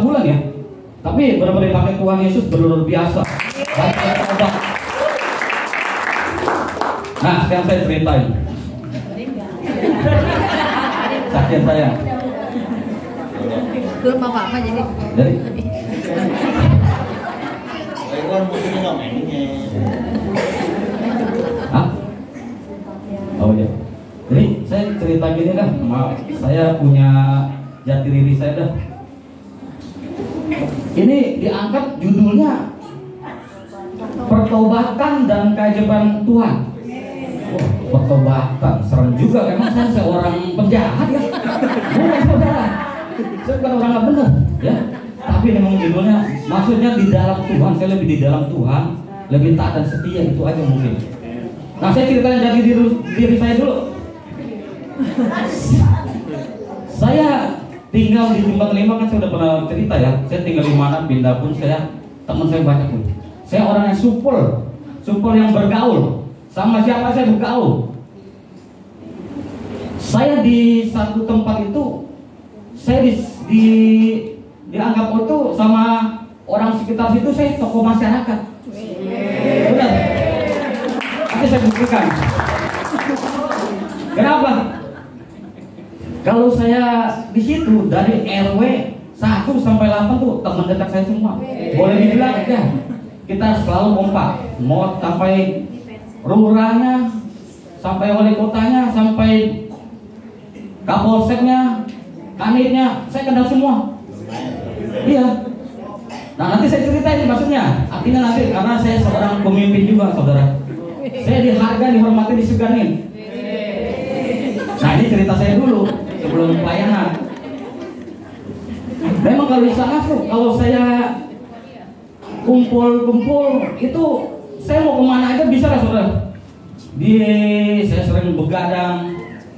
bulan ya. Tapi benar-benar pakai Tuhan Yesus benar-benar biasa. Nah, sekarang saya ceritain sakit saya. Belum apa-apa jadi. Hah? Oh iya. Jadi saya cerita gini dah, saya punya jati diri saya dah. Ini diangkat judulnya Pertobatan dan Keajaiban Tuhan. Oh, pertobatan, serem juga. Emang saya seorang penjahat ya? Bukan saudara. Saya bukan orang nggak benar, ya. Tapi memang judulnya, maksudnya di dalam Tuhan. Saya lebih di dalam Tuhan, lebih taat dan setia, itu aja mungkin. Nah, saya ceritain jati diri saya dulu. Saya tinggal di tempat lima, kan saya udah pernah cerita ya. Saya tinggal di mana, pindah pun saya, teman saya banyak pun. Saya orang yang supel yang bergaul. Sama siapa saya bergaul. Saya di satu tempat itu, saya dianggap itu sama orang sekitar situ, saya tokoh masyarakat. Benar. Nanti saya buktikan. Kenapa? Kalau saya di situ dari RW 1 sampai 8 tuh teman dekat saya semua. Boleh dibilang ya, kita selalu kompak. Mau sampai lurahnya, sampai wali kotanya, sampai kapolseknya, kanitnya, saya kenal semua. Iya. Nah, nanti saya ceritain maksudnya. Artinya nanti karena saya seorang pemimpin juga, saudara. Saya dihargai, dihormati, diseganin. Nah, ini cerita saya dulu sebelum pelayanan. Memang kalau di sana tuh, kalau saya kumpul itu, saya mau kemana aja bisa lah, saudara. Saya sering begadang,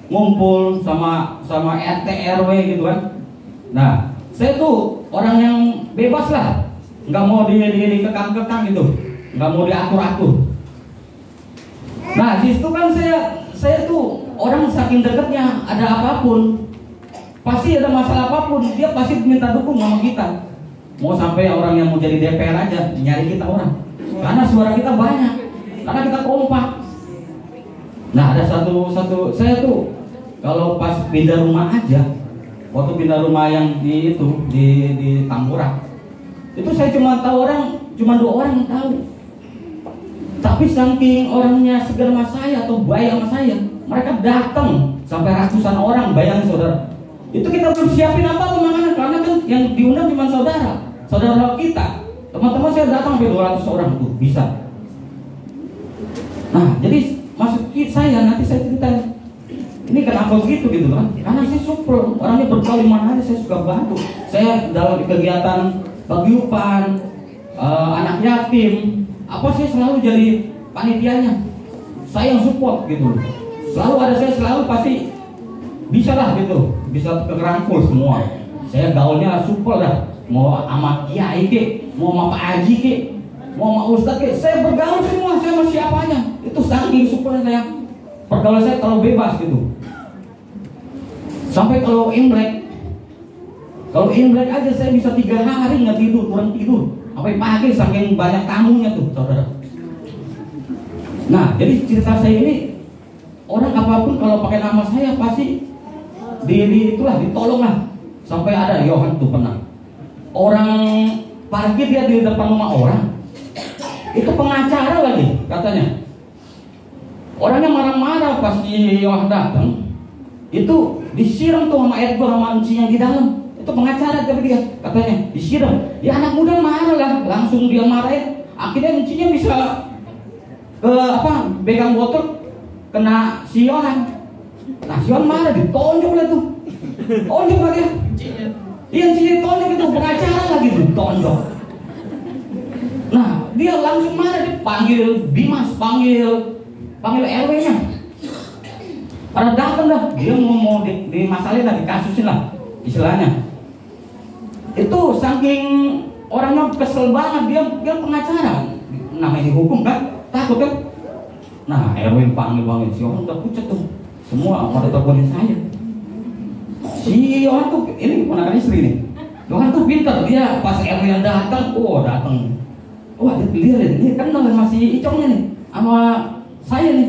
ngumpul sama RT RW gitu kan. Nah, saya tuh orang yang bebas lah, nggak mau dikekang-kekang gitu, nggak mau diatur-atur. Nah, di situ kan saya tuh orang saking dekatnya, ada apapun, pasti ada masalah apapun, dia pasti minta dukung sama kita. Mau sampai orang yang mau jadi DPR aja nyari kita orang, karena suara kita banyak, karena kita kompak. Nah, ada satu saya tuh kalau pas pindah rumah aja, waktu pindah rumah yang di Tambora, itu saya cuma tahu cuma 2 orang yang tahu. Tapi saking orangnya segar sama saya atau baik sama saya, mereka datang sampai ratusan orang, bayangin saudara. Itu kita belum siapin apa tuh makanan, karena kan yang diundang cuma saudara kita. Teman-teman saya datang sampai 200 orang tuh bisa. Nah, jadi maksud saya nanti saya ceritain. Ini kenapa begitu gitu kan? Karena saya supel, orangnya bergaul mana aja saya suka bantu. Saya dalam kegiatan paguyuban, anak yatim, apa saya selalu jadi panitianya. Saya yang support gitu. Selalu ada saya, selalu pasti bisa lah gitu, bisa kerangkul semua. Saya gaulnya supel dah. Mau sama kiai ke, mau sama Pak Haji ke, mau sama Ustadz ke, saya bergaul semua, saya sama siapanya. Itu saking supelnya saya. Pergaulan saya terlalu bebas gitu. Sampai kalau Imlek aja saya bisa 3 hari nggak tidur, kurang tidur. Sampai pagi saking banyak tamunya tuh, saudara. Nah, jadi cerita saya ini, orang apapun kalau pakai nama saya pasti ditolong lah. Sampai ada Yohan tuh pernah. Orang parkir dia di depan rumah orang. Itu pengacara lagi katanya. Orangnya marah-marah pas Yohan datang. Itu disiram tuh sama Edgar sama Enci yang di dalam. Itu pengacara tapi dia katanya disiram. Ya anak muda marah lah, langsung dia marahin. Akhirnya Encinya bisa pegang botol kena si Yohan. Nah, si Yohan marah, ditonjok lah tuh. Tonjok lah dia. Dia Encinya ditonjok itu pengacara lagi tuh, tonjok. Nah, dia langsung marah, dia panggil Dimas, panggil RW-nya. Pada datang dah, dia mau dimasalahin lah, dikasusin lah istilahnya. Itu saking orangnya kesel banget, dia pengacara, namanya dihukum kan, takut kan. Nah, RW panggil si orang udah pucat tuh, semua pada teleponin saya. Si orang tuh ini ponakan istri nih, Tuhan tuh pintar, dia pas RW yang datang, wah dia lihat ini kan masih icongnya nih sama saya nih.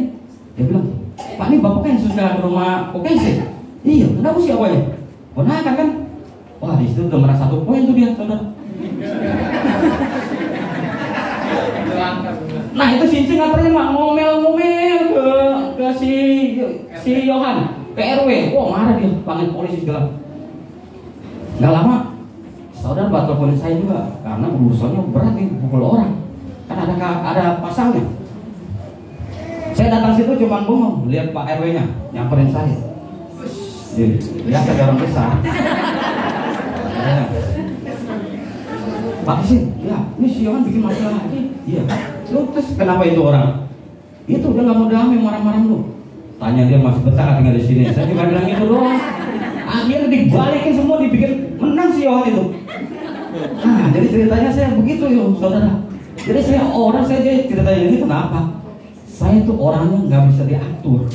Dia bilang, Pak ini bapak kan sudah ke rumah Kokense. Iya, kenapa sih awalnya? Ponakan kan? Wah di situ udah merasa 1 poin tuh dia, saudara. Nah itu si nggak terima, ngomel-ngomel ke si Yohan, ke RW. Wah marah dia, panggil polisi segala. Nggak lama, saudara buat teleponin saya juga, karena urusannya berat nih, pukul orang. Kan ada pasalnya. Saya datang situ cuma bengong, lihat Pak RW-nya nyamperin saya. Lihat ada orang besar. Pak Isin, ya ini si Yohan bikin masalah lagi. Iya. Lu terus kenapa itu orang? Itu udah nggak mau damai, marah-marah lu. Tanya dia masih betah tinggal di sini. Saya juga bilang itu doang. Akhirnya dibalikin semua, dibikin menang si Yohan itu. Nah, jadi ceritanya saya begitu yo, saudara. Jadi saya ceritanya ini kenapa? Saya tuh orangnya nggak bisa diatur.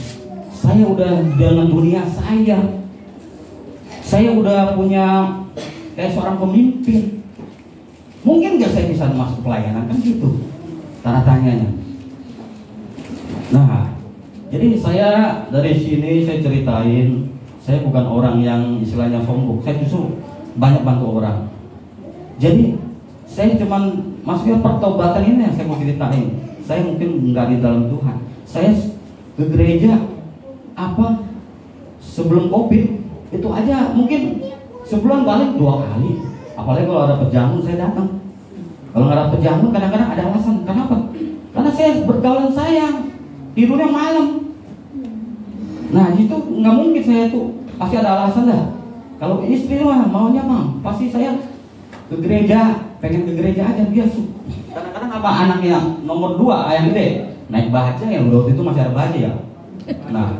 Saya udah dengan dunia saya udah punya kayak seorang pemimpin. Mungkin nggak saya bisa masuk pelayanan kan gitu? Tanda tanyanya. Nah, jadi saya dari sini saya ceritain, saya bukan orang yang istilahnya sombong. Saya justru banyak bantu orang. Jadi saya cuman maksudnya pertobatan ini yang saya mau ceritain. Saya mungkin nggak di dalam Tuhan. Saya ke gereja sebelum COVID itu aja mungkin sebulan balik 2 kali. Apalagi kalau ada pejamun saya datang. Kalau nggak ada pejamun kadang-kadang ada alasan. Kenapa? Karena saya bergaul sayang, tidurnya malam. Nah itu nggak mungkin saya tuh pasti ada alasan dah. Kalau istri maunya pasti saya ke gereja, pengen ke gereja aja dia. Kadang-kadang anak yang nomor 2 yang gede naik baja yang waktu itu masih ada baja ya. Nah,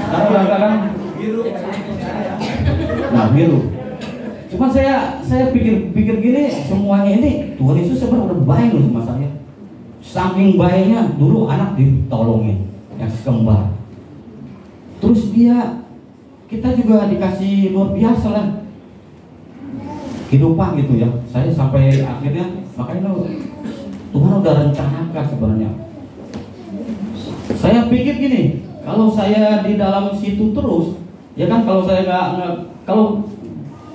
kadang-kadang biru. Cuma saya pikir gini, semuanya ini Tuhan Yesus sebenarnya udah baik loh sama saya. Saking baiknya dulu anak ditolongin yang sekembar. Terus kita juga dikasih luar biasa lah kehidupan gitu ya. Saya sampai akhirnya makanya Tuhan udah rencanakan sebenarnya. Saya pikir gini, kalau saya di dalam situ terus, ya kan kalau saya kalau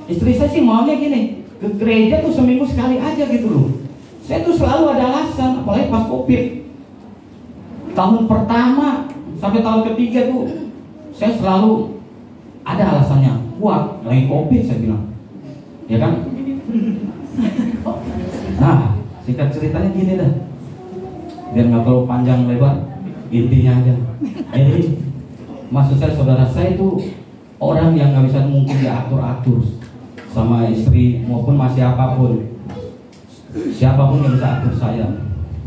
istri saya sih maunya gini, ke gereja tuh seminggu sekali aja gitu loh. Saya tuh selalu ada alasan, apalagi pas COVID. Tahun pertama sampai tahun ketiga tuh saya selalu ada alasannya. Wah, lagi COVID saya bilang. Ya kan? Nah, singkat ceritanya gini dah. Biar nggak terlalu panjang lebar, intinya aja. Jadi maksud saya saudara, saya itu orang yang nggak bisa mungkin diatur-atur sama istri maupun siapapun yang bisa atur saya.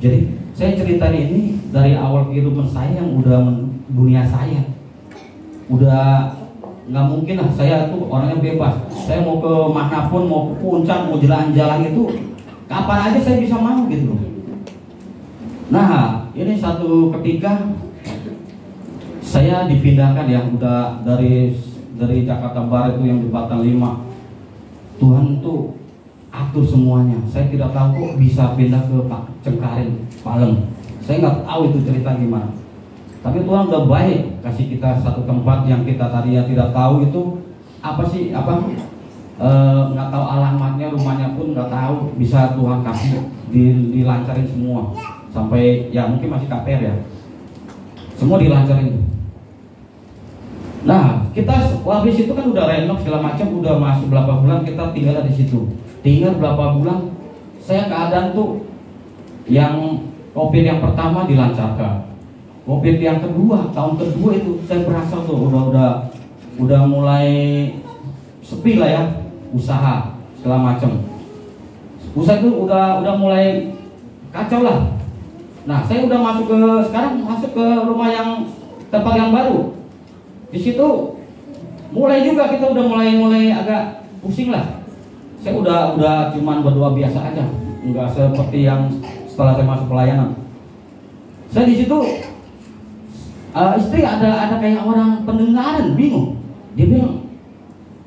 Jadi saya ceritain ini dari awal kehidupan saya yang udah dunia saya. Udah nggak mungkin lah, saya tuh orangnya bebas. Saya mau ke manapun, mau ke puncak, mau jalan-jalan itu kapan aja saya bisa mau gitu loh. Nah ini satu ketika saya dipindahkan ya, udah dari Jakarta Barat itu yang di Batan 5. Tuhan tuh atur semuanya. Saya tidak tahu kok bisa pindah ke Cengkareng, Palem. Saya nggak tahu itu cerita gimana. Tapi Tuhan udah baik, kasih kita satu tempat yang kita tadinya tidak tahu itu nggak tahu alamatnya, rumahnya pun nggak tahu. Bisa Tuhan kasih dilancarin semua sampai ya mungkin masih KPR ya. Semua dilancarin. Nah, kita habis itu kan udah renov segala macam, udah masuk berapa bulan kita tinggal di situ. Tinggal berapa bulan, saya keadaan tuh yang COVID yang pertama dilancarkan. COVID yang kedua, tahun kedua itu saya berasa tuh udah mulai sepi lah ya, usaha segala macam. Usaha itu udah mulai kacau lah. Nah, saya udah sekarang masuk ke rumah yang tempat yang baru. Di situ mulai juga kita udah mulai agak pusing lah. Saya udah cuman berdoa biasa aja, nggak seperti yang setelah saya masuk pelayanan. Saya di situ istri ada kayak orang pendengaran, bingung. Dia bilang,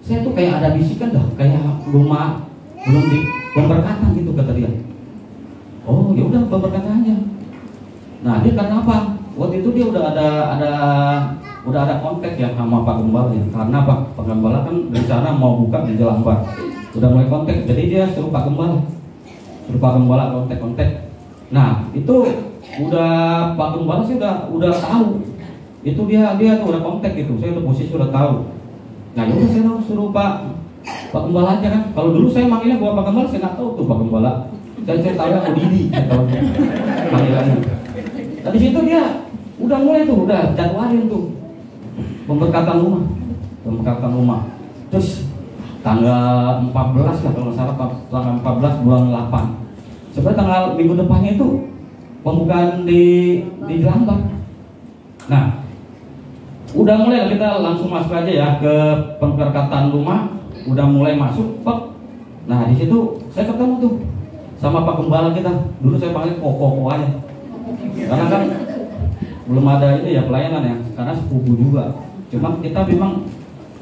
saya tuh kayak ada bisikan dah, kayak rumah belum di pemberkatan gitu kata dia. Oh ya udah pemberkatan aja. Nah dia karena apa? Waktu itu dia udah ada kontak ya sama Pak Gembala ya. Karena Pak Gembala kan rencana mau buka di Jelambar. Udah mulai kontak, jadi dia suruh Pak Gembala kontak. Nah itu udah Pak Gembala sih udah tahu. Itu dia tuh udah kontak gitu. Saya udah posisi udah tahu. Nah yaudah saya suruh Pak Gembala aja kan. Kalau dulu saya manggilnya gua Pak Gembala, saya nggak tahu tuh Pak Gembala. Saya tahu yang Didi, saya tahu panggilannya. Tadi situ dia udah mulai tuh, udah jadwalin tuh pemberkatan rumah. Terus tanggal 14 lah kalau nggak salah, tanggal 14 bulan 8. Sebenarnya tanggal minggu depannya itu pembukaan di Jelambar. Nah, udah mulai kita langsung masuk aja ya ke pemberkatan rumah. Udah mulai masuk, Pak. Nah di situ saya ketemu tuh sama Pak Gembala kita. Dulu saya panggil koko aja, karena kan belum ada ini ya pelayanan ya, karena sepupu juga. Cuma kita memang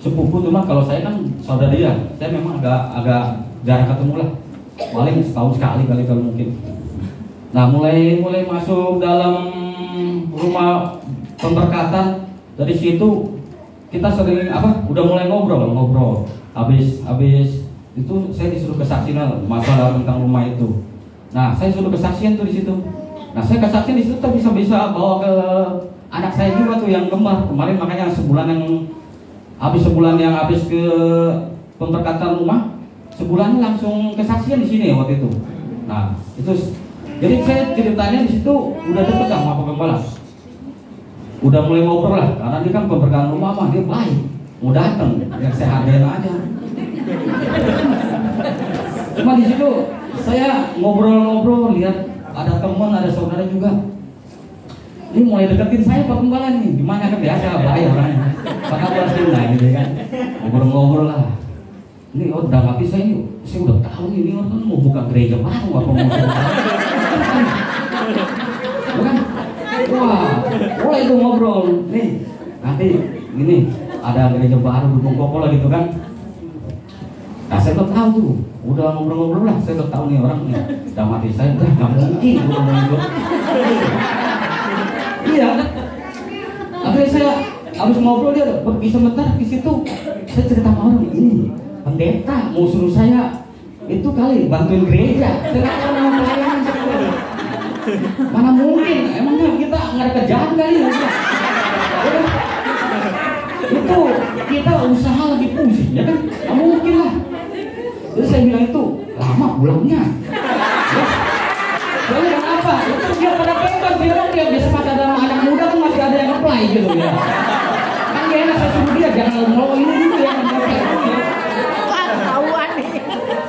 sepupu, cuma kalau saya kan saudara dia, saya memang agak jarang ketemu lah, paling setahun sekali kali kalau mungkin. Nah mulai masuk dalam rumah pemberkatan. Dari situ kita sering udah mulai ngobrol. Habis itu saya disuruh kesaksian masalah tentang rumah itu. Nah saya suruh kesaksian tuh di situ. Nah saya kesaksian di situ bisa bawa ke anak saya juga tuh yang kembar kemarin, makanya sebulan yang habis ke pemberkatan rumah, sebulannya langsung kesaksian di sini waktu itu. Nah itu jadi saya ceritanya di situ udah deket sama Pak Gembala. Udah mulai ngobrol lah, karena dia kan pemberkatan rumah mah dia baik, mau datang, yang saya hargain aja. Cuma di situ saya ngobrol, lihat ada teman, ada saudara juga. Ini mulai deketin saya Pak Gembala nih, gimana kan biasa baik orangnya. Pak kabar sih lah gitu kan, ngobrol lah. Ini udah nggak bisa ini, saya udah tahu ini orang mau buka gereja baru apa mau bukan? Wah, mulai itu ngobrol nih. Nanti ini ada gereja baru dukung Kokola gitu kan. Nah saya udah tahu tuh, udah ngobrol lah. Saya udah tahu nih orang nih, udah mati saya udah nggak mungkin udah ngobrol. Iya. Akhirnya saya habis ngobrol dia pergi sebentar di situ. Saya cerita sama orang ini, pendeta mau suruh saya itu kali bantuin gereja. Saya nggak tahu nama pelayanan. Mana mungkin, emangnya kita nggak ada kerjaan kali ya? Itu kita usaha lagi pusing ya kan, nggak mungkin lah. Terus saya bilang itu lama pulangnya. Soalnya kenapa? Itu dia pada bebas, dia biasa pada ada anak muda kan masih ada yang apply gitu ya. Kan dia enak saya suruh dia jangan mau ini dulu ya, ketahuan nih.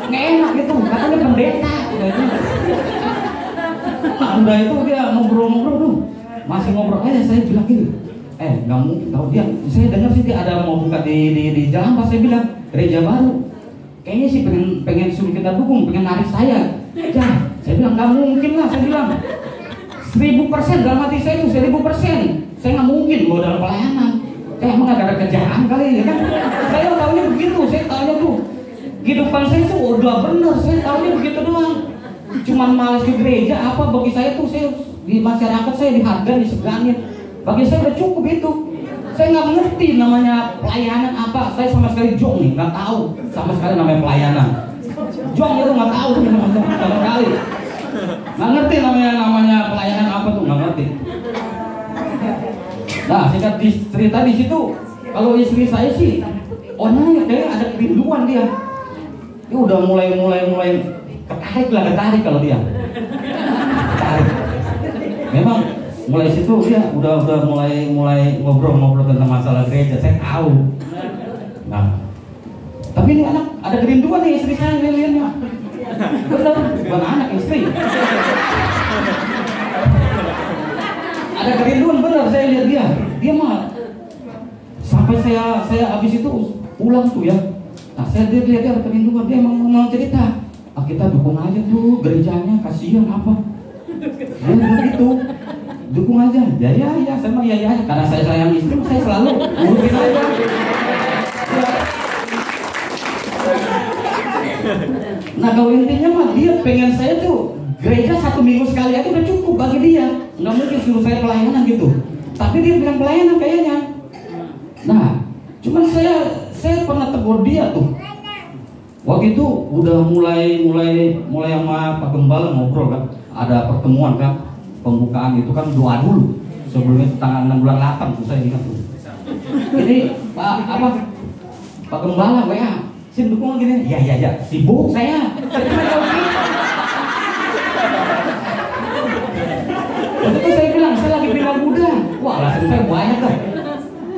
Nggak enak gitu, katanya pendeta. Nah udah itu dia ngobrol tuh, masih ngobrol aja. Saya bilang gini, nggak mungkin tahu dia. Saya dengar sih dia ada mau buka di Jelambar. Saya bilang gereja baru, kayaknya sih pengen suruh kita dukung, pengen narik saya. Ya, saya bilang nggak mungkin lah. Saya bilang 1000% dalam hati saya itu 1000%. Saya nggak mungkin mau dalam pelayanan. Emang nggak ada kerjaan kali ya kan? Saya tahunya begitu. Saya tahunya tuh kehidupan saya tuh udah bener. Saya tahunya begitu doang. Cuman malas ke gereja apa bagi saya tuh, saya di masyarakat saya dihargai, diseganin. Bagi saya udah cukup itu. Saya nggak ngerti namanya pelayanan apa. Saya sama sekali jong nih, nggak tahu sama sekali namanya pelayanan. Jong itu nggak tahu sama sekali. Nggak ngerti namanya pelayanan apa tuh, nggak ngerti. Nah singkat cerita di situ, kalau istri saya sih orangnya kayak ada kerinduan dia. Dia udah mulai ketarik kalau dia. Ketarik. Memang mulai situ dia udah mulai ngobrol tentang masalah gereja. Saya tahu. Nah, tapi ini anak ada kerinduan nih istri saya lihatnya. Benar, bukan anak istri. Ada kerinduan benar, saya lihat dia mah sampai saya habis itu pulang tuh ya. Nah saya lihat dia ada kerinduan, dia emang mau cerita. Kita dukung aja tuh gerejanya, kasihan apa? Dia begitu, dukung aja. Ya, saya mah ya. Karena saya sayang istri, saya selalu ngurusin aja. Nah kalau intinya mah dia pengen saya tuh gereja 1 minggu sekali aja udah cukup bagi dia. Nggak mungkin suruh saya pelayanan gitu. Tapi dia bilang pelayanan kayaknya. Nah, cuman saya pernah tegur dia tuh. Waktu itu udah mulai sama Pak Gembala ngobrol kan. Ada pertemuan kan, pembukaan itu kan doa dulu. Sebelumnya tanggal 6 bulan 8 tuh saya ingat tuh. Jadi Pak Gembala WA, Sim dukung gini. Ya, sibuk saya. Waktu itu saya bilang, saya lagi pindah muda. Wah, alasan saya banyak kan.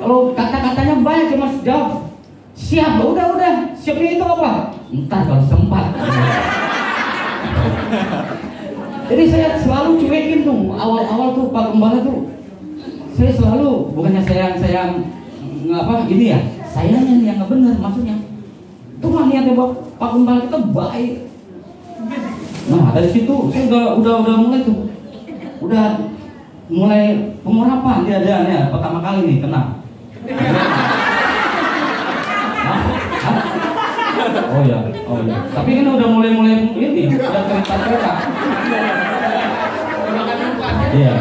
Kalau kata-katanya banyak, cuma jawab siap, udah. Siapnya itu apa? Ntar kalau sempat. Jadi saya selalu cuekin tuh, awal-awal tuh Pak Gembala tuh. Saya selalu, bukannya saya ini ya, sayangnya yang nggak benar maksudnya. Tuh niatnya Pak Gembala kita baik. Nah dari situ saya udah mulai tuh. Udah mulai pengurapan dia pertama kali nih kena. Oh ya. Tapi kan udah mulai ini, udah cerita. Iya.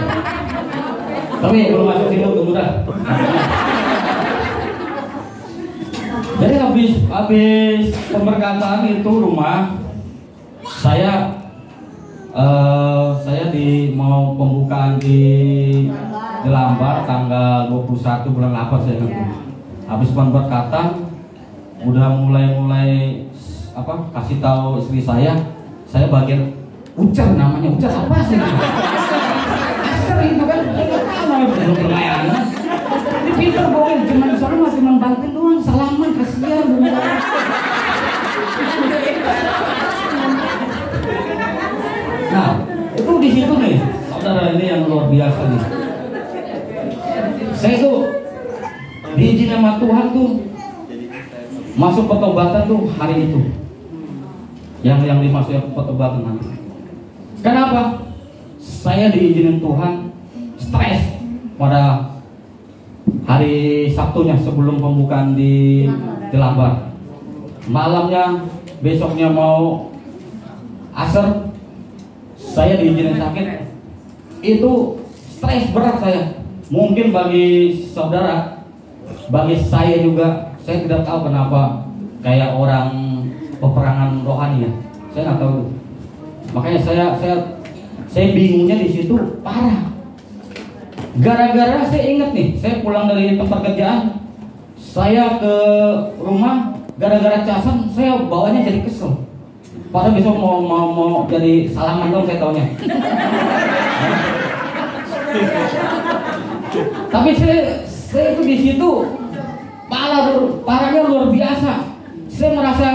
Tapi belum masuk situ udah. Jadi habis pemberkatan itu rumah saya mau pembukaan di Jelambar tanggal 21 bulan 8 saya ingat. Habis pemberkatan udah mulai kasih tahu istri saya bagian ujar namanya apa sih? Asal itu kan belum pelayanan. Ini pinter bohong, cuma di sana masih membantu doang, salaman kasihan. Nah, itu di situ nih, saudara ini yang luar biasa nih. Saya tuh diizinin sama Tuhan tuh masuk pertobatan tuh hari itu. Yang dimasukin pertobatan nanti. Kenapa? Saya diizinin Tuhan stres pada hari Sabtunya sebelum pembukaan di Jelambar. Malamnya, besoknya mau asar, saya diizinin sakit. Itu stres berat saya. Mungkin bagi saudara, bagi saya juga, saya tidak tahu kenapa kayak orang peperangan rohani ya. Saya nggak tahu. Makanya saya bingungnya di situ parah. Gara-gara saya ingat nih, saya pulang dari tempat kerjaan, saya ke rumah, gara-gara casan, saya bawanya jadi kesel. Padahal besok mau jadi salaman dong saya taunya. Tapi saya itu di situ parahnya luar biasa. Saya merasa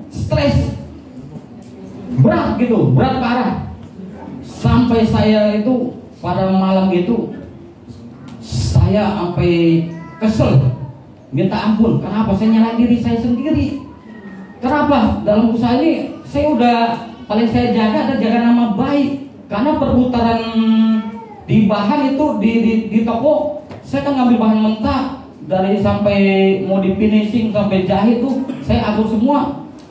stres, berat parah. Sampai saya itu pada malam gitu, saya sampai kesel, minta ampun. Kenapa saya nyalain diri saya sendiri? Kenapa dalam usaha ini saya saya jaga nama baik. Karena perputaran di bahan itu di toko, saya kan ngambil bahan mentah dari sampai mau di finishing sampai jahit tuh saya atur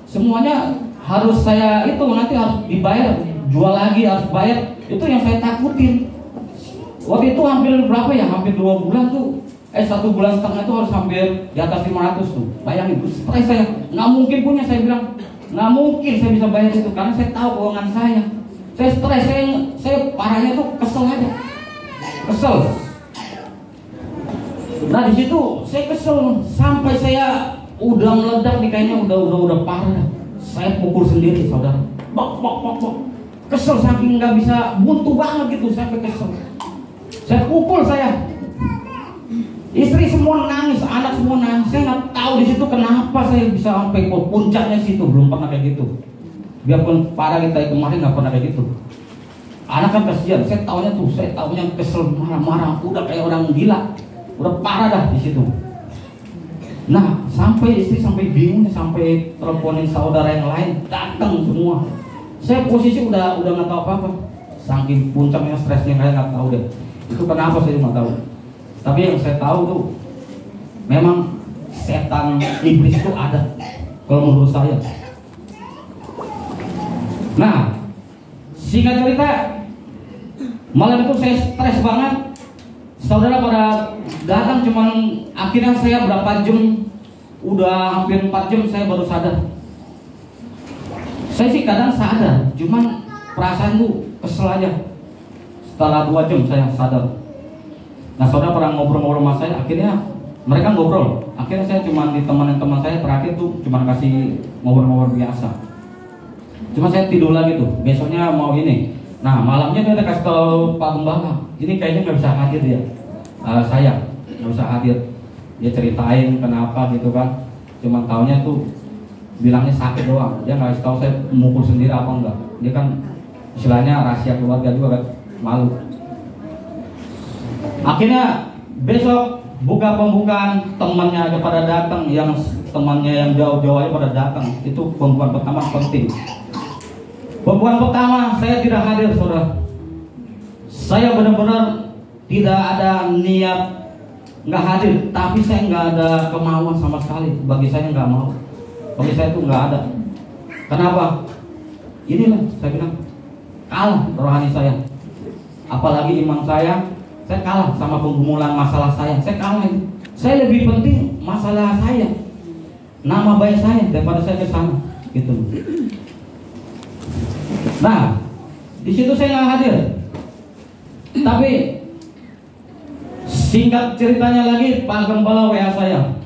semuanya harus saya itu nanti harus dibayar, jual lagi harus bayar. Itu yang saya takutin. Waktu itu hampir berapa ya? Hampir 2 bulan tuh. 1 bulan setengah itu harus hampir di atas 500 tuh. Bayangin, stres saya. Nggak mungkin punya, saya bilang. Nggak mungkin saya bisa bayar itu karena saya tahu keuangan saya. Saya stres, saya parahnya tuh kesel aja. Kesel. Nah di situ saya kesel sampai saya udah meledak nih, kayaknya udah parah. Saya pukul sendiri, saudara. Bok. Kesel saking nggak bisa, buntu banget gitu, sampai kesel. Saya pukul saya. Istri semua nangis, anak semua nangis. Saya nggak tahu di situ kenapa saya bisa sampai ke puncaknya situ, belum pernah kayak gitu. Biarpun parah kita kemarin nggak pernah kayak gitu. Anak kan kasihan, saya taunya kesel, marah-marah, udah kayak orang gila, udah parah dah di situ. Nah, sampai istri sampai bingung, sampai teleponin saudara yang lain, datang semua. Saya posisi udah nggak tahu apa-apa, saking puncaknya stresnya kayak nggak tahu deh. Itu kenapa saya nggak tahu. Tapi yang saya tahu tuh, memang setan iblis itu ada. Kalau menurut saya, Nah, singkat cerita, malam itu saya stres banget. Saudara pada datang, cuman akhirnya saya berapa jam, udah hampir 4 jam saya baru sadar. Saya sih kadang sadar, cuman perasaan tuh kesel aja. Setelah 2 jam saya sadar. Nah, saudara pernah ngobrol-ngobrol sama saya, akhirnya mereka ngobrol. Akhirnya saya cuma ditemenin teman saya terakhir tuh cuma kasih ngobrol-ngobrol biasa. Cuma saya tidur lagi tuh. Besoknya mau ini. Nah, malamnya dia udah kasih tahu Pak Gembala, ini kayaknya nggak bisa hadir dia. Saya nggak bisa hadir. Dia ceritain kenapa gitu kan. Cuma taunya tuh bilangnya sakit doang. Dia nggak kasih tahu saya mukul sendiri apa enggak. Dia kan istilahnya rahasia keluarga juga kan, malu. Akhirnya besok buka pembukaan, temannya aja pada datang, yang temannya yang jauh-jauh aja pada datang. Itu pembukaan pertama penting. Pembukaan pertama saya tidak hadir, saudara. Saya benar-benar tidak ada niat nggak hadir, tapi saya nggak ada kemauan sama sekali. Bagi saya nggak mau. Bagi saya itu nggak ada. Kenapa? Inilah saya bilang kalah rohani saya. Apalagi iman saya kalah sama penggumulan masalah saya. Saya kalah itu. Saya lebih penting masalah saya, nama baik saya daripada saya ke sana. Gitu. Nah, di situ saya nggak hadir. Tapi singkat ceritanya lagi, Pak Gembala WA saya.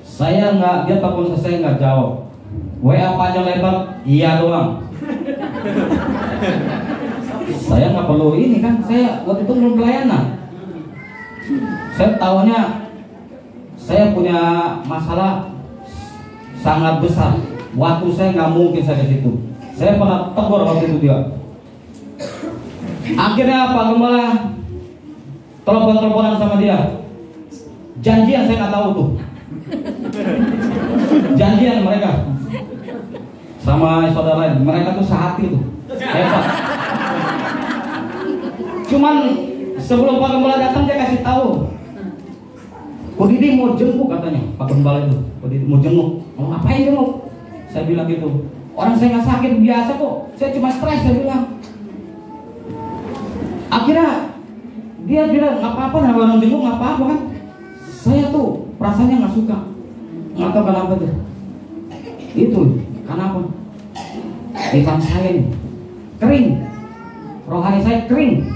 Saya nggak, dia telepon saya nggak jawab. WA panjang lebar, iya doang. Saya nggak perlu ini kan, saya waktu itu belum pelayanan. Saya tahunya saya punya masalah sangat besar. Waktu saya nggak mungkin saya ke situ. Saya pernah tegur waktu itu dia. Akhirnya Pak Gembala telepon-teleponan sama dia. Janjian saya nggak tahu tuh. Janjian mereka sama saudara lain. Mereka tuh sehati tuh. Hebat. Cuman sebelum Pak Gembala datang dia kasih tahu. Ko Didi mau jenguk katanya Pak Gembala itu. Ko Didi mau jenguk. Mau ngapain jenguk? Saya bilang gitu. Orang saya nggak sakit, biasa kok. Saya cuma stres, saya bilang. Akhirnya dia bilang nggak apa-apa, nama orang jenguk nggak apa-apa kan. Saya tuh perasaannya nggak suka. Nggak tahu kenapa tuh. Itu kenapa? Iman saya ini kering, rohani saya kering.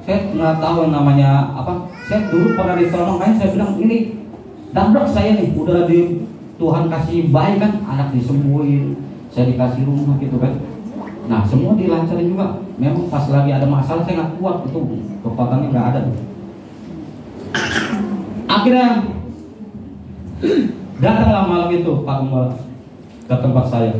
Saya nggak tahu yang namanya apa. Saya dulu pernah ditolong kan, saya bilang ini dampak saya nih, udah di Tuhan kasih baik kan, anak disembuhin, saya dikasih rumah gitu kan. Nah semua dilancarin juga. Memang pas lagi ada masalah saya nggak kuat, itu kekuatannya nggak ada. Akhirnya datanglah malam itu Pak Gembala ke tempat saya.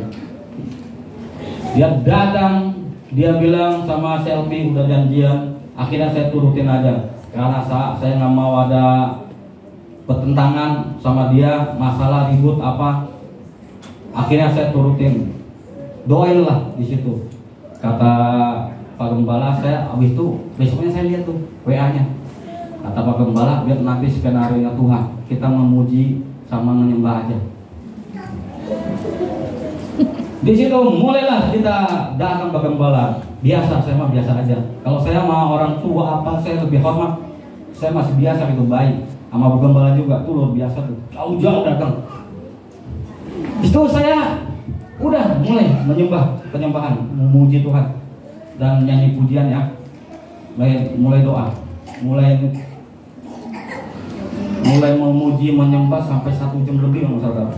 Dia datang, dia bilang sama Selfie udah janjian. Akhirnya saya turutin aja karena saya nggak mau ada pertentangan sama dia, masalah ribut apa. Akhirnya saya turutin. Doainlah di situ. Kata Pak Gembala, saya abis itu besoknya saya lihat tuh WA-nya. Kata Pak Gembala, biar nanti skenario Tuhan, kita memuji sama menyembah aja. Di situ mulailah kita datang Pak Gembala. Biasa, saya mah biasa aja. Kalau saya sama orang tua apa, saya lebih hormat. Saya masih biasa gitu, baik. Sama Pak Gembala juga tuh luar biasa tuh. Jauh-jauh datang. Itu saya udah mulai menyembah, penyembahan, memuji Tuhan dan nyanyi pujian ya. Mulai doa, mulai memuji, menyembah sampai 1 jam lebih saudara.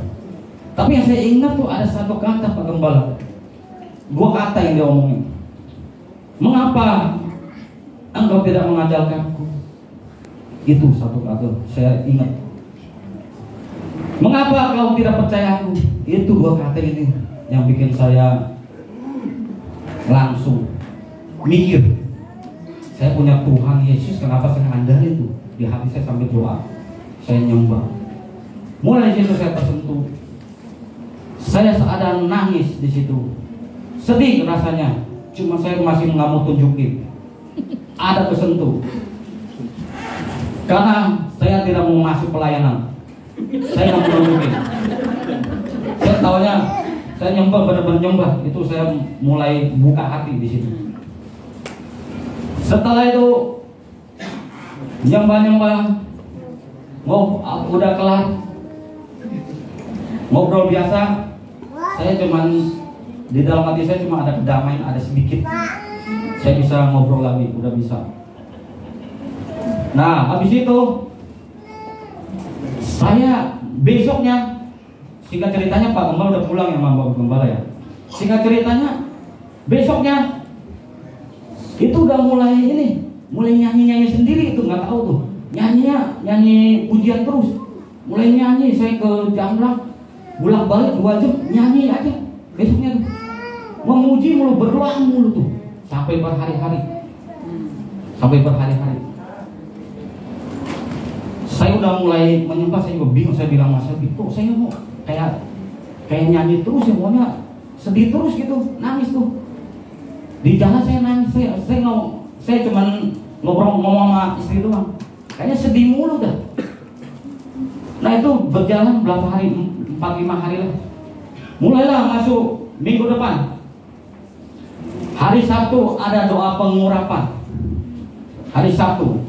Tapi yang saya ingat tuh ada satu kata Pak Gembala, 2 kata yang dia omongin. Mengapa engkau tidak mengajarkanku? Itu satu kata saya ingat. Mengapa kau tidak percaya aku? Itu 2 kata ini yang bikin saya langsung mikir. Saya punya Tuhan Yesus, kenapa saya andalin itu di hati saya sambil doa, saya nyembah. Mulai dari situ saya tersentuh. Saya ada nangis di situ, sedih rasanya. Cuma saya masih nggak mau tunjukin. Ada kesentuh. Karena saya tidak mau masuk pelayanan. Saya nggak mau tunjukin. Saya taunya Saya nyembah, benar-benar nyembah. Itu saya mulai buka hati di situ. Setelah itu nyembah, udah kelar, ngobrol biasa. Saya cuman di dalam hati saya cuma ada kedamaian, ada sedikit. Saya bisa ngobrol lagi, udah bisa. Nah, habis itu saya besoknya, singkat ceritanya Pak Gembala udah pulang ya, Pak Gembala ya. Singkat ceritanya besoknya itu udah mulai nyanyi sendiri, itu nggak tahu tuh, nyanyi pujian terus, mulai nyanyi. Saya ke Jamlang bolak balik 2 jam nyanyi aja besoknya tuh, memuji mulu, berdoa mulu tuh sampai berhari-hari. Saya udah mulai menyembah, saya juga bingung. Saya bilang Mas Selby, kok saya mau kayak nyanyi terus ya, maunya sedih terus gitu, nangis tuh. Di jalan saya nangis, saya cuman ngomong sama istri doang, kayaknya sedih mulu dah. Nah itu berjalan berapa hari, 4-5 hari lah. Mulailah masuk minggu depan, hari Sabtu ada doa pengurapan. Hari Sabtu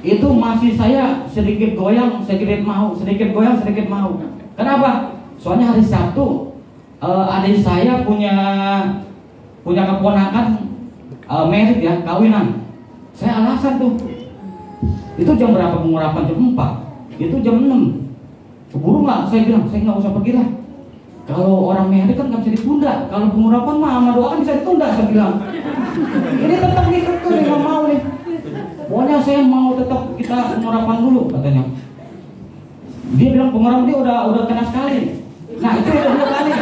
itu masih saya sedikit goyang, sedikit mau. Kenapa? Soalnya hari Sabtu adik saya punya keponakan merit ya, kawinan. Saya alasan tuh. Itu jam berapa pengurapan? Jam 4. Itu jam 6. Keburu nggak? Saya bilang, saya nggak usah pergi lah. Kalau orang merit kan nggak bisa ditunda. Kalau pengurapan mah sama doa kan bisa ditunda. Saya bilang. Ini tetap dikekeh, nggak mau nih. Pokoknya saya mau tetap kita pengurapan dulu katanya. Dia bilang pengurapan dia udah kena sekali. Nah itu udah 2 kali.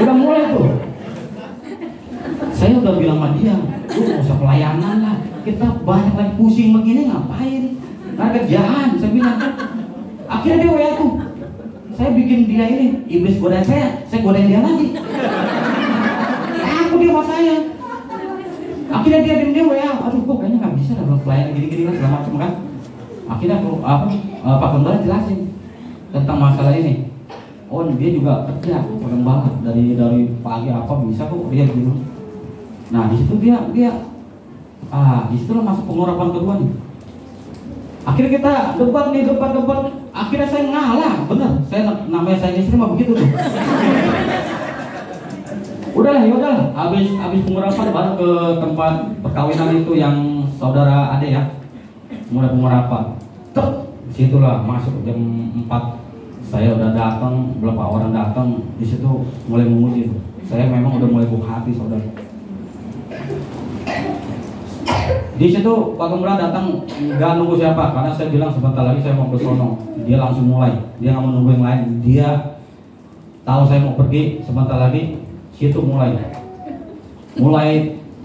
Udah mulai tuh. Saya udah bilang sama dia, lu gak usah pelayanan lah, kita banyak lagi pusing begini ngapain? Nah kerjaan, saya bilang. Akhirnya dia WA tuh, saya bikin dia ini, iblis godain saya godain dia lagi. Aku dia sama saya. Akhirnya dia diam WA, aduh kok kayaknya nggak bisa dalam pelayanan gini-gini lah segala macam kan. Akhirnya Pak Gembala jelasin tentang masalah ini. Oh dia juga kerja pengembala dari pagi apa bisa kok dia gitu. Nah di situ dia di situ masuk pengurapan kedua nih. Akhirnya kita debat. Akhirnya saya ngalah, bener. Namanya saya istri mah begitu tuh. Udahlah, habis pengurapan baru ke tempat perkawinan itu yang saudara Ade ya. Mulai pengurapan. Situlah masuk jam 4. Saya udah datang, beberapa orang datang, di situ mulai memuji tuh. Saya memang udah mulai buka hati saudara. Di situ Pak Gembala datang nggak nunggu siapa, karena saya bilang sebentar lagi saya mau ke sono. Dia langsung mulai, dia nggak mau nunggu yang lain. Dia tahu saya mau pergi sebentar lagi, situ mulai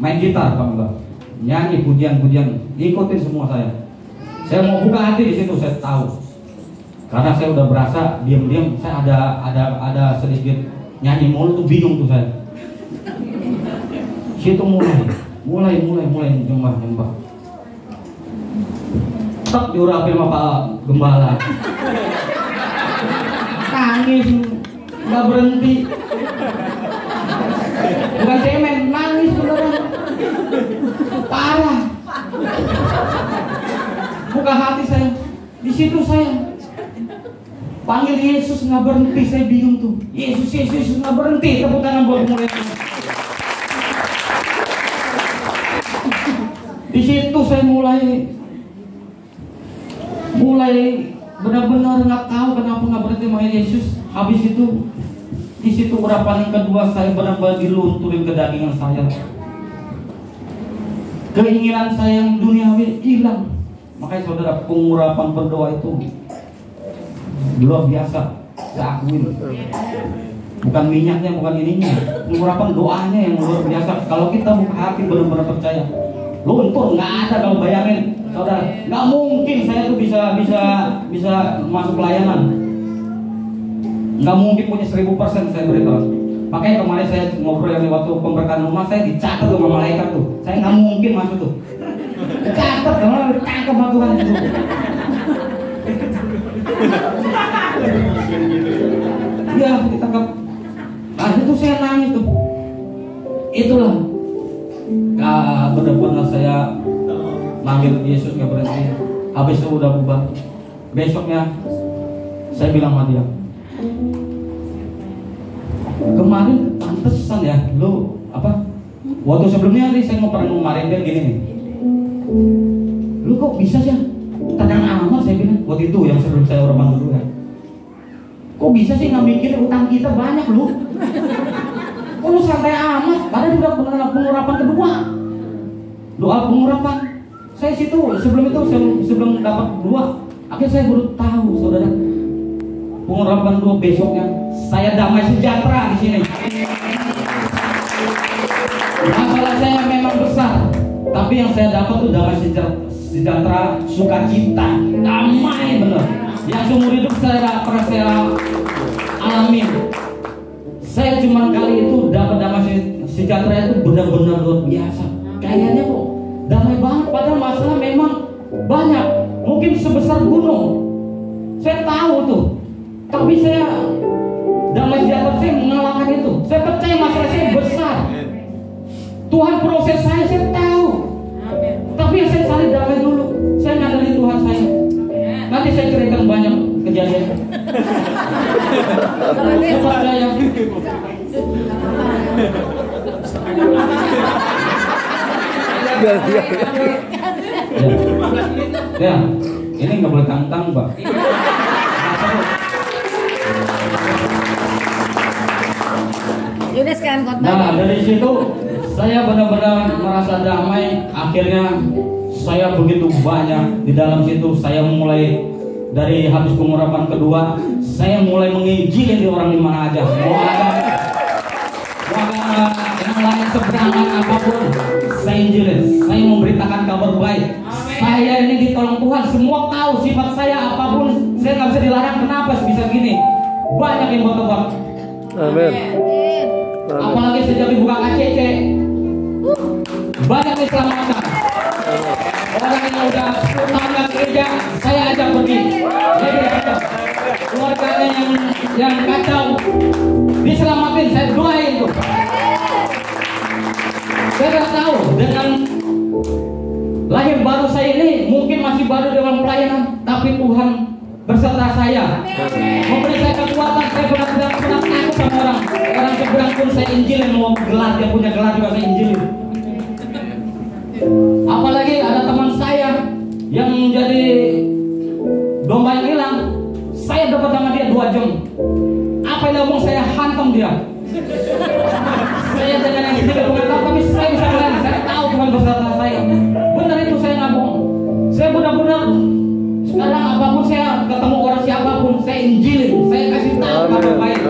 main gitar Pak Gembala, nyanyi pujian-pujian, ikutin semua saya. Saya mau buka hati di situ, saya tahu. Karena saya udah berasa diam-diam saya ada sedikit nyanyi mulu tuh, bingung tuh saya. Situ mulai nyembah. Tak diurapi sama Pak Gembala. Nangis nggak berhenti. Bukan cemen, nangis beneran. Parah. Buka hati saya. Di situ saya panggil Yesus nggak berhenti, saya bingung tuh. Yesus nggak berhenti, tepuk tangan buat mulai. Di situ saya mulai benar-benar nggak tahu kenapa nggak berhenti sama Yesus. Habis itu di situ urapan yang kedua saya benar-benar dilunturin ke dagingan saya. Keinginan saya yang duniawi hilang. Makanya saudara, pengurapan berdoa itu luar biasa, saya akuin. Bukan minyaknya, bukan ininya, pengurapan doanya yang luar biasa. Kalau kita buka hati benar-benar percaya, luntur nggak ada. Kalau bayangin saudara, nggak mungkin saya tuh bisa masuk pelayanan. Nggak mungkin punya 1000%, saya beritahu. Makanya kemarin saya ngobrol yang waktu pemberkatan rumah, saya dicatat sama malaikat tuh, saya nggak mungkin masuk tuh. Dicatat, karena ditangkap sama Tuhan itu. Iya, ditangkap. Nah itu saya nangis tuh. Itulah benar-benar saya manggil Yesus nggak berhenti. Habis itu udah berubah. Besoknya saya bilang sama dia, kemarin pantesan ya lu apa? Waktu sebelumnya nih saya mau pernah ngomongin dia gini nih. Lu kok bisa sih? Tenang amat saya bilang. Waktu itu yang sebelum saya orang dulu ya. Kok bisa sih nggak mikirin utang kita banyak lu? Kok lu santai amat? Padahal udah pengurapan kedua. Doa pengurapan. Saya situ sebelum itu sebelum dapat dua. Akhirnya saya baru tahu saudara. Pengurapan dua besoknya saya damai sejahtera di sini. Masalah saya memang besar, tapi yang saya dapat tuh damai sejahtera, sukacita, damai bener. Yang seumur hidup saya pernah saya alami. Saya cuma kali itu dapat damai sejahtera itu benar-benar luar biasa. Kayaknya kok damai banget, padahal masalah memang banyak, mungkin sebesar gunung. Saya tahu tuh, tapi saya damai sejahtera saya mengalahkan itu. Saya percaya masalah saya besar. Tuhan proses saya tahu. Tapi yang saya cari damai dulu. Saya ngadali Tuhan saya. Nanti saya ceritakan banyak kejadian. Saya percaya. Ya, ini nggak boleh tantang, Pak. Yunes kan khotbah. Nah, dari situ saya benar-benar merasa damai. Akhirnya saya begitu banyak di dalam situ. Saya mulai dari habis pengurapan kedua, saya mulai menginjilin di orang di mana aja. Mau ada yang lain seberangan apapun, saya injilin. Saya memberitakan kabar baik. Saya ini ditolong Tuhan. Semua tahu sifat saya apapun. Saya nggak bisa dilarang. Kenapa bisa gini? Banyak yang bertobat. Amin. Apalagi sejak dibuka KCC, banyak diselamatkan. Orang yang udah 10 tahun ke gereja, saya ajak pergi. Keluarganya yang kacau diselamatin, saya doain tuh. Saya nggak tahu dengan lahir baru saya ini mungkin masih baru dalam pelayanan, tapi Tuhan berserta saya, memberi saya kekuatan. Saya benar-benar takut sama orang seberang pun saya injilin, mau gelar dia punya gelar juga saya injilin. Apalagi ada teman saya yang menjadi domba yang hilang, saya dapat sama dia 2 jam. Apa yang ngomong saya hantam dia. Saya dengan yang tidak tahu, tapi saya bisa melayani. Saya tahu Tuhan berserta saya. Benar itu, saya nggak bohong. Saya benar-benar sekarang apapun saya ketemu orang siapapun, saya injilin, saya kasih tahu kabar baik.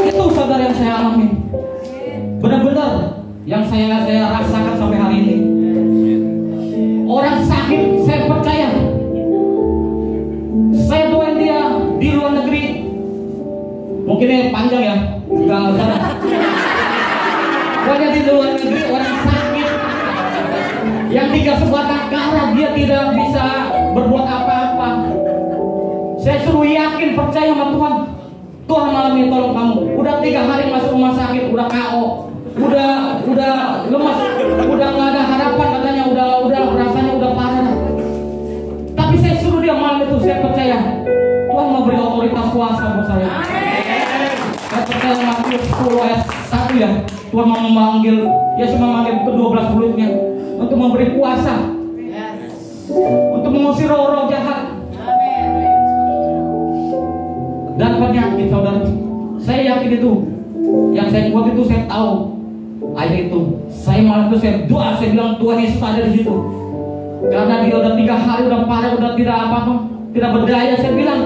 Itu saudara yang saya alami. Benar-benar yang saya rasakan sampai hari ini. Orang sakit, saya percaya. Saya doain dia di luar negeri. Mungkin ini panjang ya, nggak usah. Pokoknya di luar negeri orang sakit yang tinggal sebatang kara, dia tidak bisa berbuat apa-apa. Saya suruh yakin, percaya sama Tuhan. Tuhan malam ini tolong kamu. Udah 3 hari masuk rumah sakit, udah KO, udah lemas, udah nggak ada harapan katanya, udah rasanya udah parah. Tapi saya suruh dia malam itu, saya percaya Tuhan mau beri otoritas kuasa buat saya. Saya percaya Matius 10 ayat 1 ya. Tuhan mau memanggil, ya cuma memanggil ke-12 muridnya untuk memberi kuasa, untuk mengusir roh-roh jahat dan penyakit, saudara. Saya yakin itu. Yang saya buat itu saya tahu ayat itu. Saya malam itu saya doa, saya bilang Tuhan Yesus ada di situ. Karena dia udah 3 hari udah parah, udah tidak apa-apa, tidak berdaya. Saya bilang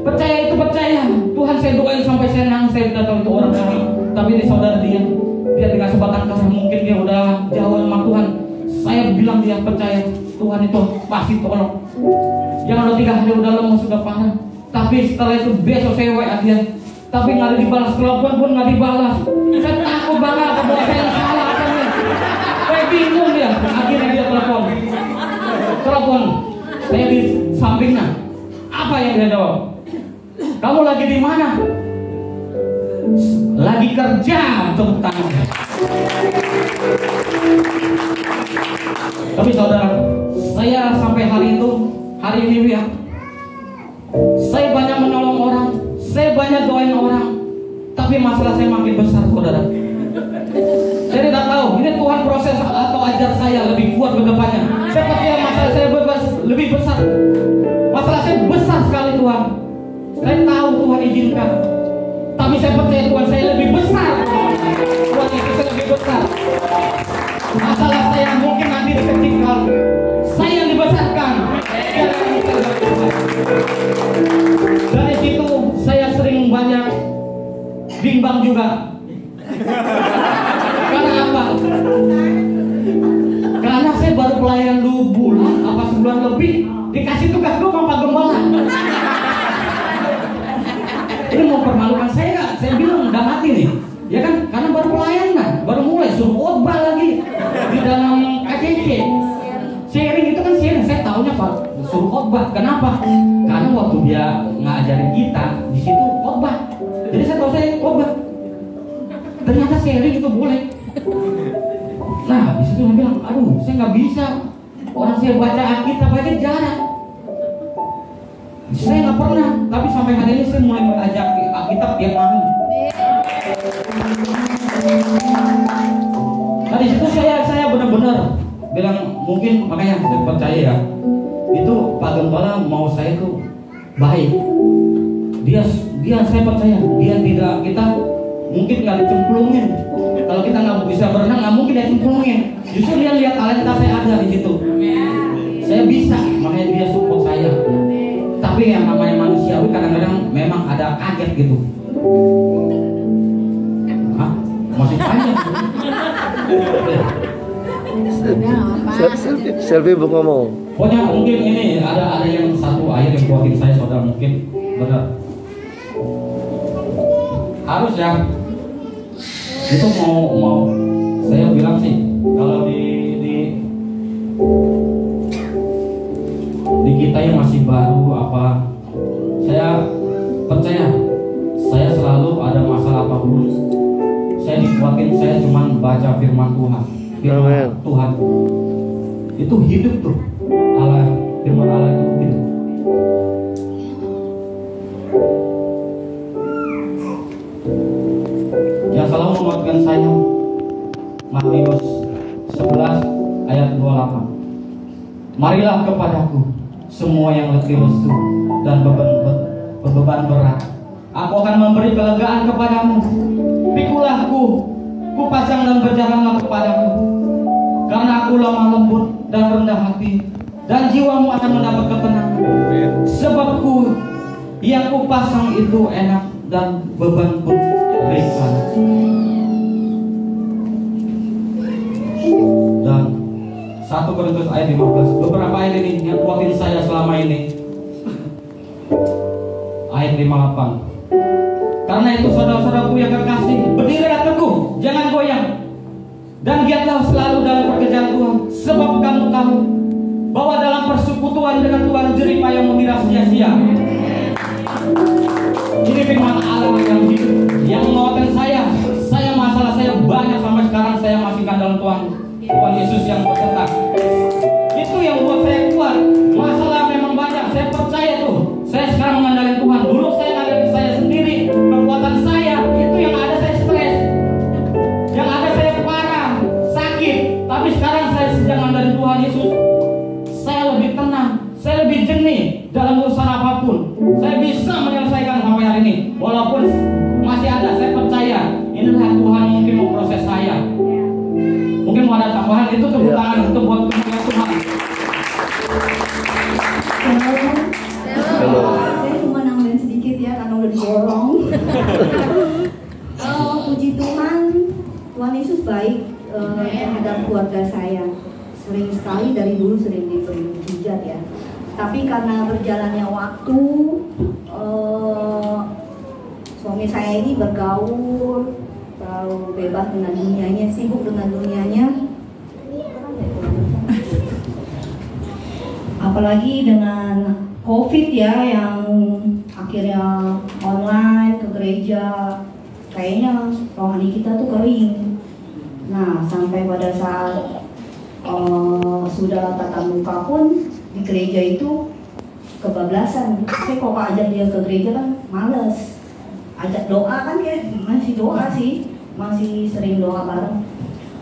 percaya itu percaya. Tuhan saya doain sampai saya nangis. Saya tidak tahu itu orang lain, tapi ini saudara dia tinggal sebatang kara, mungkin dia udah jauh sama Tuhan. Saya bilang dia percaya Tuhan itu pasti tolong. Yang udah 3 hari udah lemas, sudah parah. Tapi setelah itu besok saya WA dia, tapi nggak ada dibalas, telepon pun nggak dibalas. Saya takut banget apa doa saya yang salah apa nih. Saya bingung dia. Akhirnya dia telepon. Saya di sampingnya. Apa yang dia jawab? Kamu lagi di mana? Lagi kerja. Tepuk tangan. Tapi saudara, saya sampai hari ini ya, saya banyak menolong orang, saya banyak doain orang, tapi masalah saya makin besar, saudara. Saya tidak tahu, ini Tuhan proses atau ajar saya lebih kuat ke depannya. Saya percaya masalah saya lebih besar. Masalah saya besar sekali, Tuhan. Saya tahu Tuhan izinkan, tapi saya percaya Tuhan saya lebih besar. Tuhan itu saya lebih besar. Masalah saya mungkin nanti dikecilkan, saya yang dibesarkan. Dari situ saya sering banyak bimbang juga. Karena apa? Karena saya baru pelayan 2 bulan apa sebulan lebih, dikasih tugas gue sama Pak Gembala. Ini mau permalukan saya nggak? Saya bilang udah mati nih, ya kan? Karena baru pelayanan, baru mulai suruh khotbah lagi di dalam KCC. Sharing itu kan sharing, saya tahunya Pak suruh khotbah. Kenapa? Karena waktu dia ngajarin kita di situ khotbah, jadi saya tahu saya khotbah. Ternyata sharing itu boleh. Nah, di situ saya bilang, aduh, saya nggak bisa. Orang saya baca Alkitab aja jarang. Saya nggak pernah, tapi sampai hari ini saya mulai belajar Alkitab tiap malam. Nah, di situ saya benar-benar bilang, mungkin makanya saya percaya ya, itu Pak Gembala mau saya tuh baik. Dia saya percaya dia tidak, kita mungkin nggak dicemplungin. Kalau kita nggak bisa berenang, nggak mungkin dia cemplungin. Justru dia lihat talenta saya ada di situ. Saya bisa, makanya dia support saya. Tapi yang namanya manusiawi kadang-kadang memang ada kaget gitu. Hah? Masih panjang. Selfie bu ngomong. Pokoknya mungkin ini ada yang satu ayat yang kuatin saya, saudara, mungkin benar. Harus ya. Itu mau saya bilang sih, kalau di kita yang masih baru apa, saya percaya saya selalu ada masalah apapun, saya dikuatin, saya cuman baca firman Tuhan. Firman Tuhan itu hidup tuh, Allah, firman Allah itu hidup. Yang selalu menguatkan saya, Matius 11 ayat 28. Marilah kepadaku semua yang letih lesu dan beban berat, aku akan memberi kelegaan kepadamu. Pikulah ku pasang dan berjalanlah kepadamu, karena aku lemah lembut dan rendah hati, dan jiwamu akan mendapat ketenangan. Sebabku yang ku pasang itu enak dan beban pun ringan. Dan 1 Korintus ayat 15, beberapa ayat ini yang kuatin saya selama ini. Ayat 58. Karena itu saudara-saudaraku yang kekasih, berdirilah teguh, jangan goyang, dan giatlah selalu dalam pekerjaan Tuhan, sebab kamu tahu bahwa dalam persekutuan dengan Tuhan jerih payahmu tidak sia-sia. Ini firman Allah yang hidup, yang menguatkan saya masalah saya banyak sampai sekarang saya masih dalam Tuhan Yesus yang berserta. Itu yang buat saya kuat. Masalah memang banyak, saya percaya tuh. Saya sekarang mengandalkan Tuhan. Dulu saya mengandalkan saya sendiri, kekuatan saya itu yang ada saya stres, yang ada saya parah, sakit. Tapi sekarang saya sejak mengandalkan Tuhan Yesus, saya lebih tenang, saya lebih jernih dalam urusan apapun. Saya bisa menyelesaikan sampai hari ini. Walaupun masih ada, saya percaya inilah Tuhan mungkin mau proses saya. Mungkin mau ada tambahan, itu tepuk tangan untuk buat kemuliaan Tuhan. Halo. Saya cuma nambahin sedikit ya karena udah diborong. Puji Tuhan, Tuhan Yesus baik terhadap keluarga saya. Sering sekali dari dulu sering diberi hujat ya. Tapi karena berjalannya waktu, suami saya ini bergaul, terlalu bebas dengan dunianya, sibuk dengan dunianya. Apalagi dengan COVID ya, yang akhirnya online ke gereja, kayaknya rohani kita tuh kering. Nah, sampai pada saat sudah tatap muka pun di gereja itu kebablasan. Saya kok ajak dia ke gereja kan males. Ajak doa kan kayak masih doa sih, masih sering doa bareng.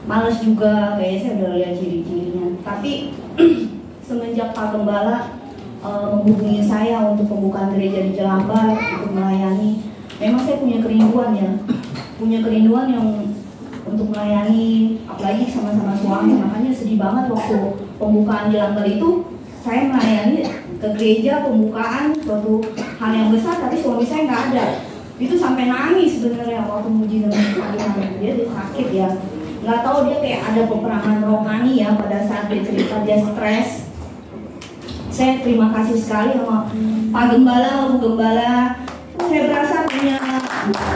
Males juga, kayaknya saya udah lihat ciri-cirinya. Tapi semenjak Pak Gembala menghubungi saya untuk pembukaan gereja di Jelambar untuk melayani, memang saya punya kerinduan ya, yang untuk melayani, apalagi sama-sama suami. Makanya sedih banget waktu pembukaan Jelambar itu, saya melayani ke gereja pembukaan suatu hal yang besar, tapi suami saya nggak ada. Itu sampai nangis sebenarnya waktu muji dengan Tuhan. Dia sakit ya, nggak tahu dia kayak ada peperangan rohani ya pada saat dia cerita dia stres. Saya terima kasih sekali sama Pak Gembala, Bu Gembala. Saya berasa punya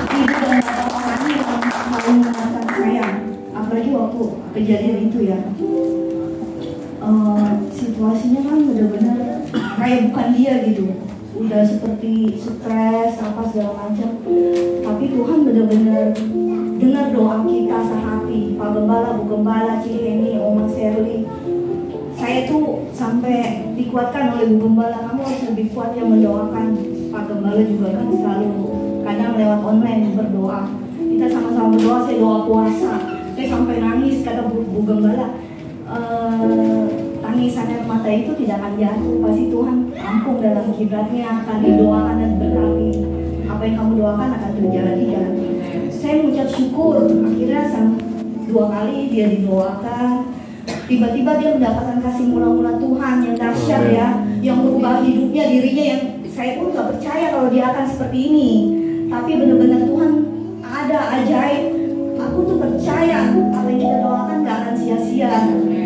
ibu dan bapak rohani yang selalu mengingatkan saya. Apalagi waktu kejadian itu ya. Situasinya kan benar-benar kayak bukan dia gitu. Udah seperti stres apa segala macam. Tapi Tuhan benar-benar dengar doa kita sehati. Pak Gembala, Bu Gembala, Ciheni, Oma Serli. Saya tuh sampai dikuatkan oleh Bu Gembala, kamu harus lebih kuat yang mendoakan. Pak Gembala juga kan selalu kadang lewat online berdoa. Kita sama-sama berdoa, saya doa puasa. Saya sampai nangis, kata Bu Gembala, tangisan air mata itu tidak akan jatuh, pasti Tuhan ampun dalam kiblatnya, akan didoakan dan berarti apa yang kamu doakan akan terjadi kan. Saya mengucap syukur, akhirnya 2 kali dia didoakan. Tiba-tiba dia mendapatkan kasih mula-mula Tuhan yang dahsyat ya, yang merubah hidupnya, dirinya yang saya pun gak percaya kalau dia akan seperti ini. Tapi benar-benar Tuhan ada ajaib. Aku tuh percaya apa yang kita doakan gak akan sia-sia.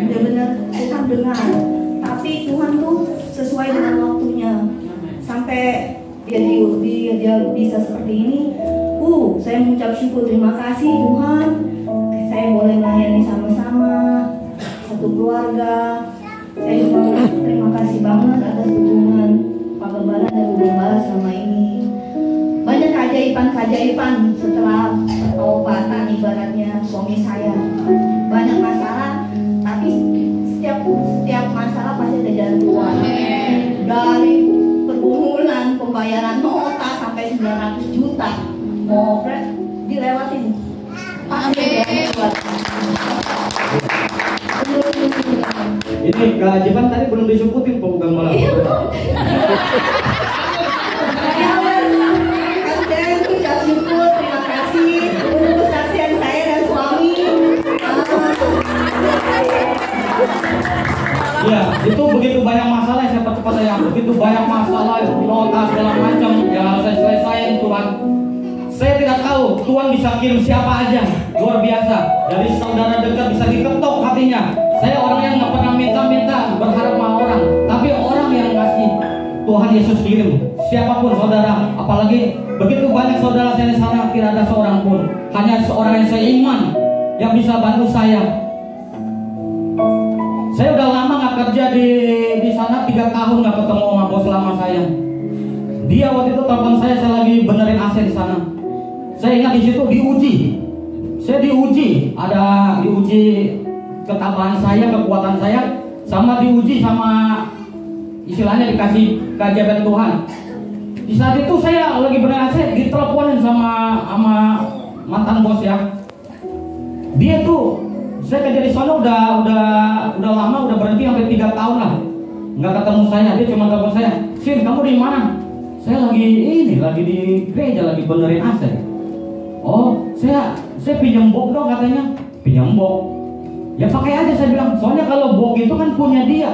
Benar-benar Tuhan dengar. Tapi Tuhan tuh sesuai dengan waktunya. Sampai dia bisa seperti ini. Saya mengucap syukur, terima kasih Tuhan. Saya boleh melayani sama-sama satu keluarga. Saya juga terima kasih banget atas dukungan Pak Gembala dan Bu Gembala selama ini. Banyak keajaiban setelah pengobatan, ibaratnya suami saya banyak masalah, tapi setiap masalah pasti ada jalan keluar. Dari pergumulan, pembayaran nota sampai 900 juta mau dilewatin. Pasti jalan keluar. Ini keajaiban tadi belum disebutin Pak Gembala. Iya betul. Saya ucap syukur, terima kasih untuk kesaksian saya dan suami. Ya, itu begitu banyak masalah, cepat-cepat ya. Begitu banyak masalah, nota segala macam yang harus saya selesaikan Tuhan. Saya tidak tahu Tuhan bisa kirim siapa aja, luar biasa. Dari saudara dekat bisa diketok hatinya. Saya orang yang nggak pernah minta-minta, berharap sama orang, tapi orang yang ngasih Tuhan Yesus kirim. Siapapun saudara, apalagi begitu banyak saudara saya di sana, tidak ada seorang pun, hanya seorang yang seiman yang bisa bantu saya. Saya udah lama nggak kerja di sana, 3 tahun nggak ketemu sama bos lama saya. Dia waktu itu telepon saya lagi benerin AC di sana. Saya ingat di situ diuji. Saya diuji, ada diuji ketabahan saya, kekuatan saya, sama diuji sama istilahnya dikasih keajaiban Tuhan. Di saat itu saya lagi benerin AC, diteleponin sama mantan bos ya. Dia tuh, saya kerja di sana udah lama, udah berhenti sampai 3 tahun lah, nggak ketemu saya. Dia cuma telepon saya, "Sin, kamu di mana?" Saya lagi di gereja, lagi benerin AC. "Oh, saya pinjam box dong," katanya. "Pinjam box? Ya pakai aja," saya bilang. Soalnya kalau box itu kan punya dia.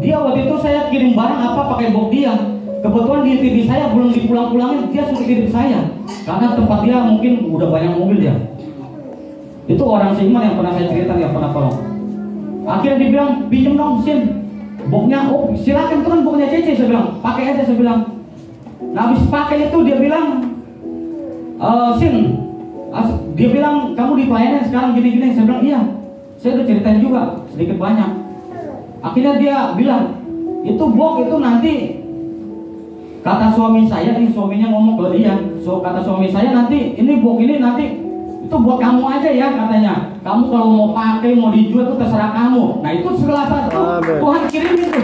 Dia waktu itu saya kirim barang apa pakai box dia. Kebetulan di TV saya belum dipulang-pulangin, dia suruh kirim saya. Karena tempat dia mungkin udah banyak mobil dia. Itu orang seiman yang pernah saya cerita, yang pernah tolong. Akhirnya dia bilang, "Pinjam dong, Sin. Boxnya." "Oh, silakan, itu kan boxnya Cece," saya bilang. "Pakai aja," saya bilang. Nah, habis pakai itu dia bilang, "Sin," dia bilang, "kamu di pelayanan sekarang gini-gini." Saya bilang, "Iya." Saya udah ceritain juga sedikit banyak. Akhirnya dia bilang, "Itu box itu nanti Kata suami saya nih, suaminya ngomong ke dia, kata suami saya, nanti ini box ini nanti itu buat kamu aja ya katanya. Kamu kalau mau pakai, mau dijual itu terserah kamu. Nah itu setelah Tuhan kirim itu.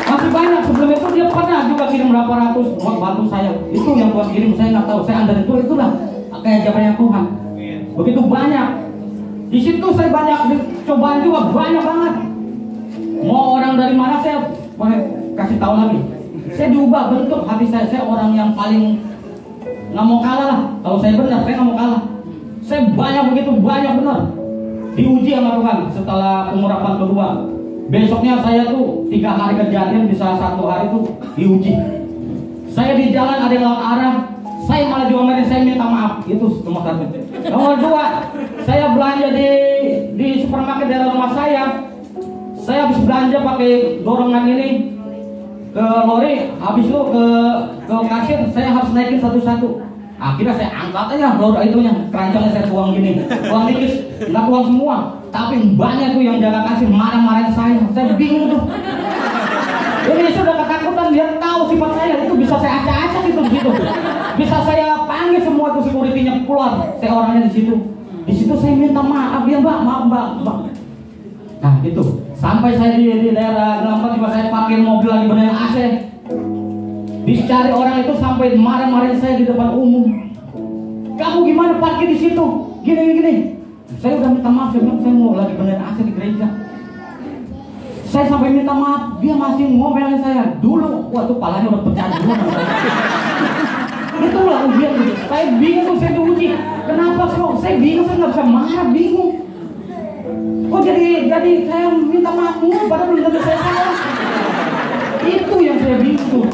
Masih banyak, sebelum itu dia pernah juga kirim berapa ratus buat bantu saya. Itu yang Tuhan kirim, saya nggak tahu. Saya under itu itulah kayak jabarannya Tuhan. Begitu banyak. Di situ saya banyak cobaan juga, banyak banget. Mau orang dari mana saya boleh kasih tahu lagi. Saya diubah bentuk hati saya orang yang paling nggak mau kalah lah. Kalau saya benar, saya nggak mau kalah. Saya banyak begitu banyak benar. Diuji sama Tuhan setelah pengurapan kedua. Besoknya saya tuh 3 hari kejadian, bisa 1 hari tuh diuji. Saya di jalan ada yang lawan arah, saya malah diomelin, saya minta maaf. Itu nomor 1. Nomor 2, saya belanja di supermarket daerah rumah saya. Saya habis belanja pakai dorongan ini ke lori, habis itu ke kasir, saya harus naikin satu-satu. Akhirnya saya angkat aja lori itunya, keranjangnya saya tuang gini, tuang dikit, nggak tuang semua. Tapi banyak tuh yang jaga kasir marah-marahin saya bingung tuh. Ini sudah ketakutan, dia tahu sifat saya, itu bisa saya acak-acak itu di situ. Bisa saya panggil semua tuh security-nya keluar, saya orangnya di situ. Di situ saya minta maaf ya Mbak, maaf Mbak. Nah itu, sampai saya di daerah Gelampar juga saya pakai mobil lagi bener AC. Dicari orang itu sampai marah-marahin saya di depan umum. Kamu gimana parkir di situ? Gini. Saya udah minta maaf, saya bilang saya mau lagi bener AC di gereja. Saya sampai minta maaf, dia masih ngomelin saya. Dulu, waktu palanya udah pecah dulu. Itulah ujian gitu. Saya bingung, saya diuji. Kenapa saya bingung, saya nggak bisa marah, bingung. Kok jadi saya minta maaf mulu, padahal belum tentu saya salah. Itu yang saya bingung tuh.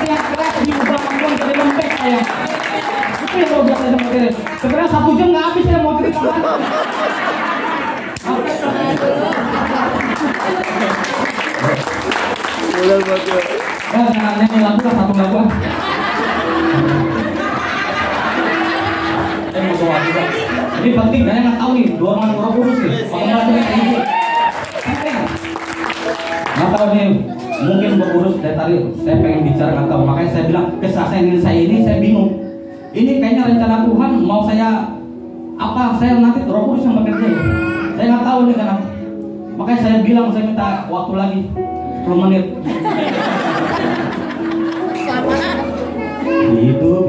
Yang keras diubah Tuhan jadi lembek saya. Itu yang luar biasa saya mau cerita. Sebenarnya 1 jam nggak habis saya mau cerita banget. Nyanyi lagu lah, 1 lagu. Saya mau doa juga. Ini penting, saya nggak tahu nih, dorongan Roh Kudus nih. Kalau nggak ada kayak ini, nggak tahu nih. Mungkin Roh Kudus dari tadi saya pengen bicara nggak tahu. Makanya saya bilang kesaksian saya ini saya bingung. Ini kayaknya rencana Tuhan mau saya apa? Saya nanti Roh Kudus yang bekerja. Saya nggak tahu nih kenapa. Makanya saya bilang saya minta waktu lagi 10 menit. Hidup